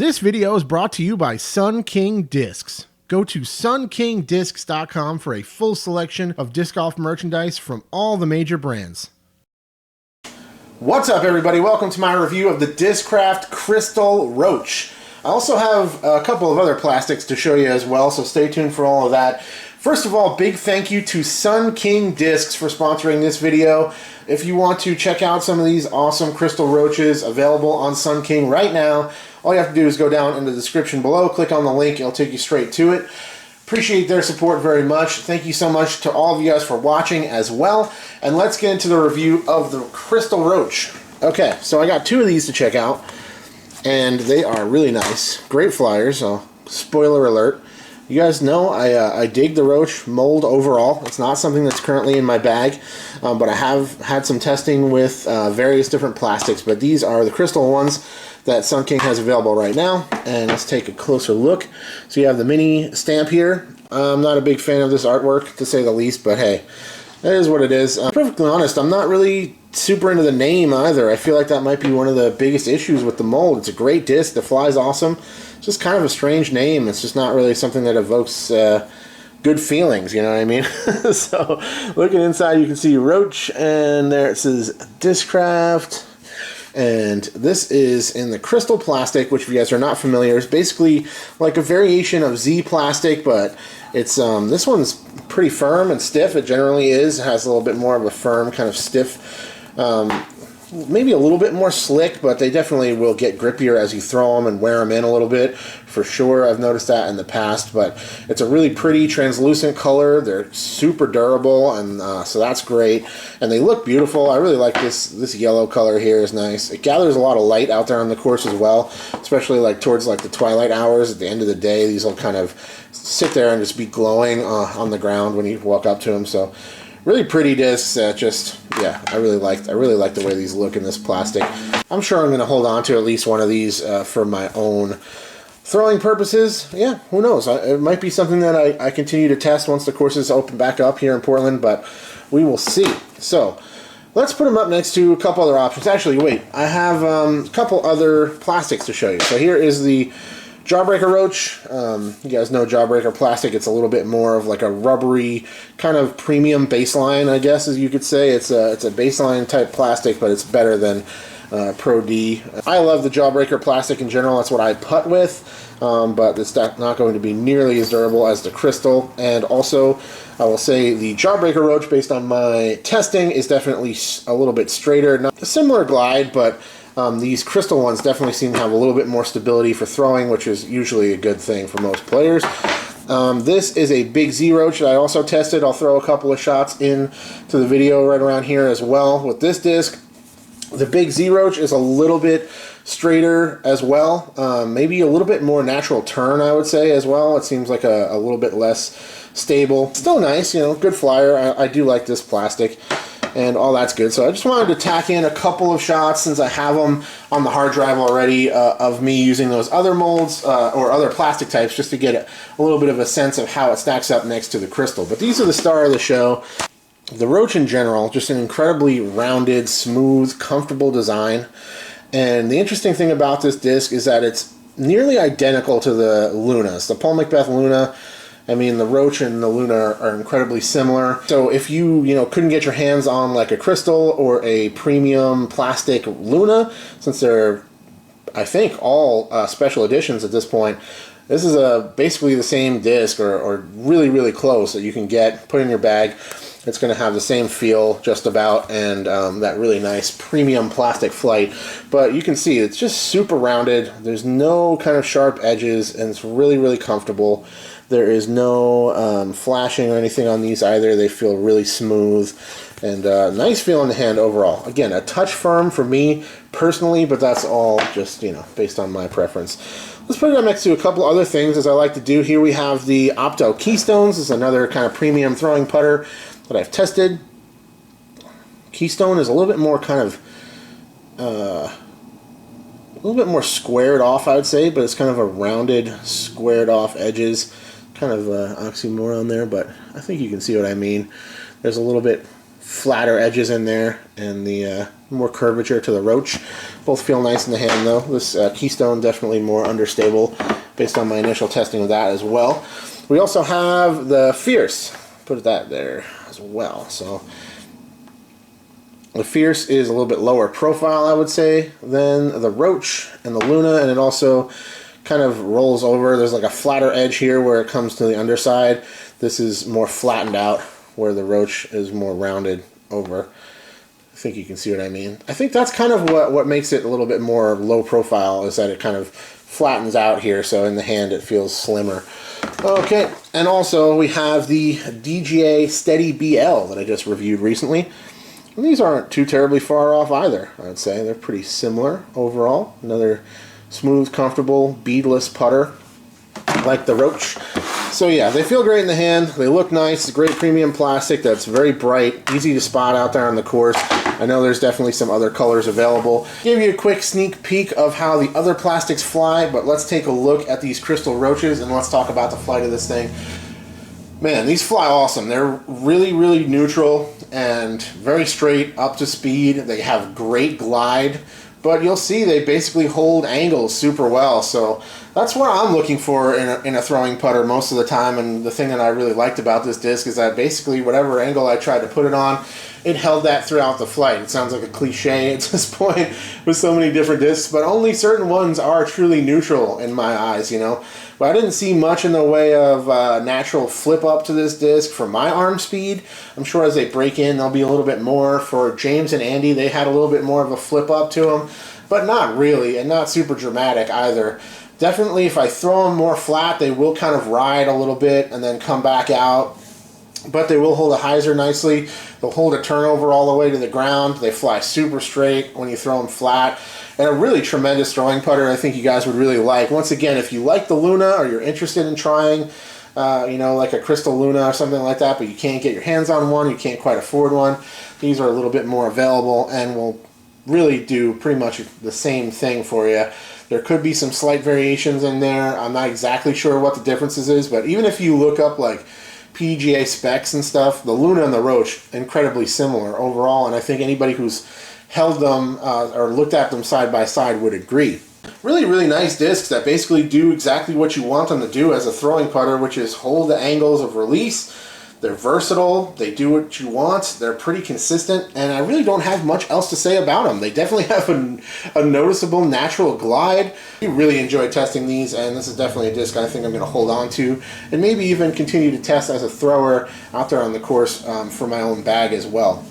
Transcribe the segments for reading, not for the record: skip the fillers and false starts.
This video is brought to you by Sun King Discs. Go to sunkingdiscs.com for a full selection of disc golf merchandise from all the major brands. What's up, everybody? Welcome to my review of the Discraft Cryztal Roach. I also have a couple of other plastics to show you as well, so stay tuned for all of that. First of all, big thank you to Sun King Discs for sponsoring this video. If you want to check out some of these awesome Cryztal Roaches available on Sun King right now, all you have to do is go down in the description below, click on the link, it'll take you straight to it. Appreciate their support very much. Thank you so much to all of you guys for watching as well. And let's get into the review of the Cryztal Roach. Okay, so I got two of these to check out, and they are really nice. Great flyers, so spoiler alert. You guys know I dig the Roach mold overall. It's not something that's currently in my bag, but I have had some testing with various different plastics, but these are the Cryztal ones that Sun King has available right now. And let's take a closer look. So you have the mini stamp here. I'm not a big fan of this artwork, to say the least, but hey, that is what it is. Perfectly honest, I'm not really super into the name either. I feel like that might be one of the biggest issues with the mold. It's a great disc, the fly's awesome. It's just kind of a strange name. It's just not really something that evokes good feelings, you know what I mean? So, looking inside, you can see Roach, and there it says Discraft. And this is in the Cryztal plastic, which if you guys are not familiar, is basically like a variation of Z plastic, but it's this one's pretty firm and stiff. It generally is. It has a little bit more of a firm, kind of stiff, maybe a little bit more slick, but they definitely will get grippier as you throw them and wear them in a little bit, for sure. I've noticed that in the past, but it's a really pretty translucent color. They're super durable, and so that's great, and they look beautiful. I really like this yellow color here is nice. It gathers a lot of light out there on the course as well, especially like towards like the twilight hours at the end of the day. These will kind of sit there and just be glowing on the ground when you walk up to them. So really pretty discs. Just, yeah, I really like the way these look in this plastic. I'm sure I'm going to hold on to at least one of these for my own throwing purposes. Yeah, who knows? It might be something that I continue to test once the courses open back up here in Portland, but we will see. So let's put them up next to a couple other options. Actually, wait, I have a couple other plastics to show you. So here is the Jawbreaker Roach. You guys know Jawbreaker plastic. It's a little bit more of like a rubbery kind of premium baseline, I guess, as you could say. It's a baseline type plastic, but it's better than Pro D. I love the Jawbreaker plastic in general. That's what I putt with, but it's not going to be nearly as durable as the Cryztal. And also, I will say the Jawbreaker Roach, based on my testing, is definitely a little bit straighter. Not a similar glide, but these Cryztal ones definitely seem to have a little bit more stability for throwing, which is usually a good thing for most players. This is a Big Z Roach that I also tested. I'll throw a couple of shots in to the video right around here as well with this disc. The Big Z Roach is a little bit straighter as well. Maybe a little bit more natural turn, I would say, as well. It seems like a little bit less stable. Still nice, you know, good flyer. I do like this plastic, and all that's good. So I just wanted to tack in a couple of shots, since I have them on the hard drive already, of me using those other molds or other plastic types, just to get a little bit of a sense of how it stacks up next to the Cryztal. But these are the star of the show. The Roach in general, just an incredibly rounded, smooth, comfortable design. And the interesting thing about this disc is that it's nearly identical to the Lunas. The Paul Macbeth Luna, I mean, the Roach and the Luna are incredibly similar. So if you couldn't get your hands on like a Cryztal or a premium plastic Luna, since they're, I think, all special editions at this point, this is basically the same disc, or really, really close, that you can put in your bag. It's going to have the same feel, just about, and that really nice premium plastic flight. But you can see it's just super rounded. There's no kind of sharp edges, and it's really, really comfortable. There is no flashing or anything on these either. They feel really smooth, and nice feel in the hand overall. Again, a touch firm for me personally, but that's all just, based on my preference. Let's put it up next to a couple other things, as I like to do. Here we have the Opto Keystones. This is another kind of premium throwing putter that I've tested. Keystone is a little bit more kind of a little bit more squared off, I would say, but it's kind of a rounded, squared off edges. Kind of oxymoron there, but I think you can see what I mean. There's a little bit flatter edges in there, and the more curvature to the Roach. Both feel nice in the hand though. This Keystone definitely more understable based on my initial testing of that as well. We also have the Fierce. Put that there as well. So the Fierce is a little bit lower profile, I would say, than the Roach and the Luna, and it also kind of rolls over. There's like a flatter edge here where it comes to the underside. This is more flattened out where the Roach is more rounded over. I think you can see what I mean. I think that's kind of what makes it a little bit more low profile, is that it kind of flattens out here, so in the hand it feels slimmer. Okay, and also we have the DGA Steady BL that I just reviewed recently. And these aren't too terribly far off either, I'd say. They're pretty similar overall. Another smooth, comfortable, beadless putter like the Roach. So yeah, they feel great in the hand. They look nice. Great premium plastic that's very bright, easy to spot out there on the course. I know there's definitely some other colors available. Give you a quick sneak peek of how the other plastics fly, but let's take a look at these Cryztal Roaches and let's talk about the flight of this thing. Man, these fly awesome. They're really, really neutral and very straight, up to speed. They have great glide, but you'll see they basically hold angles super well. So that's what I'm looking for in a throwing putter most of the time. And the thing that I really liked about this disc is that basically whatever angle I tried to put it on, it held that throughout the flight. It sounds like a cliche at this point with so many different discs, but only certain ones are truly neutral in my eyes, you know. But I didn't see much in the way of natural flip up to this disc for my arm speed. I'm sure as they break in, there'll be a little bit more. For James and Andy, they had a little bit more of a flip up to them, but not really, and not super dramatic either. Definitely, if I throw them more flat, they will kind of ride a little bit and then come back out. But they will hold a hyzer nicely. They'll hold a turnover all the way to the ground. They fly super straight when you throw them flat. And a really tremendous throwing putter I think you guys would really like. Once again, if you like the Luna or you're interested in trying, you know, like a Cryztal Luna or something like that, but you can't get your hands on one, you can't quite afford one, these are a little bit more available and will really do pretty much the same thing for you. There could be some slight variations in there. I'm not exactly sure what the differences is, but even if you look up like PGA specs and stuff, the Luna and the Roach, incredibly similar overall, and I think anybody who's held them or looked at them side by side would agree. Really, really nice discs that basically do exactly what you want them to do as a throwing putter, which is hold the angles of release. They're versatile, they do what you want, they're pretty consistent, and I really don't have much else to say about them. They definitely have a noticeable natural glide. I really enjoyed testing these, and this is definitely a disc I think I'm going to hold on to, and maybe even continue to test as a thrower out there on the course for my own bag as well.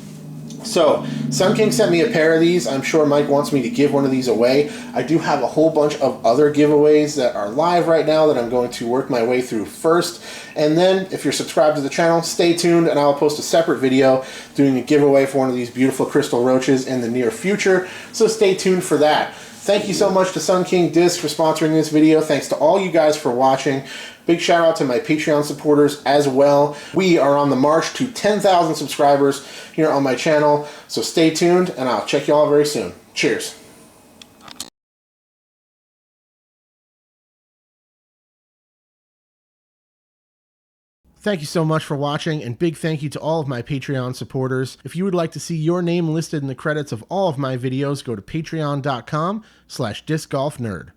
So, Sun King sent me a pair of these. I'm sure Mike wants me to give one of these away. I do have a whole bunch of other giveaways that are live right now that I'm going to work my way through first. And then, if you're subscribed to the channel, stay tuned and I'll post a separate video doing a giveaway for one of these beautiful Cryztal Roaches in the near future. So stay tuned for that. Thank you so much to Sun King Discs for sponsoring this video. Thanks to all you guys for watching. Big shout out to my Patreon supporters as well. We are on the march to 10,000 subscribers here on my channel. So stay tuned and I'll check you all very soon. Cheers. Thank you so much for watching, and big thank you to all of my Patreon supporters. If you would like to see your name listed in the credits of all of my videos, go to patreon.com/discgolfnerd.